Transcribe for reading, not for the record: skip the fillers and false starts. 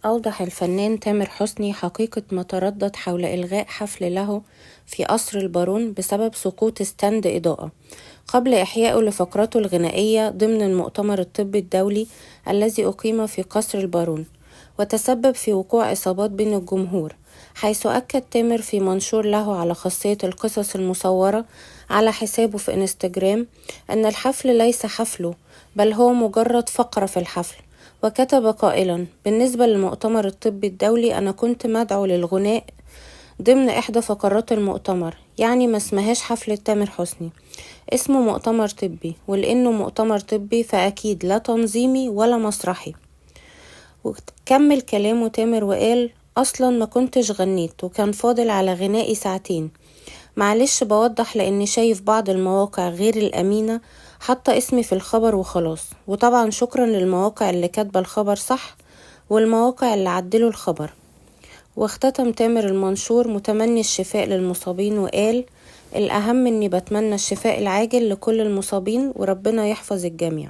أوضح الفنان تامر حسني حقيقة ما تردد حول إلغاء حفل له في قصر البارون بسبب سقوط ستاند إضاءة قبل إحيائه لفقرته الغنائية ضمن المؤتمر الطبي الدولي الذي أقيم في قصر البارون، وتسبب في وقوع إصابات بين الجمهور، حيث أكد تامر في منشور له على خاصية القصص المصورة على حسابه في إنستجرام أن الحفل ليس حفله، بل هو مجرد فقرة في الحفل. وكتب قائلا: بالنسبة للمؤتمر الطبي الدولي أنا كنت مدعو للغناء ضمن إحدى فقرات المؤتمر، يعني ما اسمهاش حفلة تامر حسني، اسمه مؤتمر طبي، ولأنه مؤتمر طبي فأكيد لا تنظيمي ولا مسرحي. وكمل كلامه تامر وقال: أصلا ما كنتش غنيت وكان فاضل على غنائي ساعتين، معلش بوضح لأني شايف بعض المواقع غير الأمينة حتى اسمي في الخبر وخلاص، وطبعا شكرا للمواقع اللي كاتبة الخبر صح والمواقع اللي عدلوا الخبر. واختتم تامر المنشور متمني الشفاء للمصابين وقال: الأهم اني بتمنى الشفاء العاجل لكل المصابين وربنا يحفظ الجميع.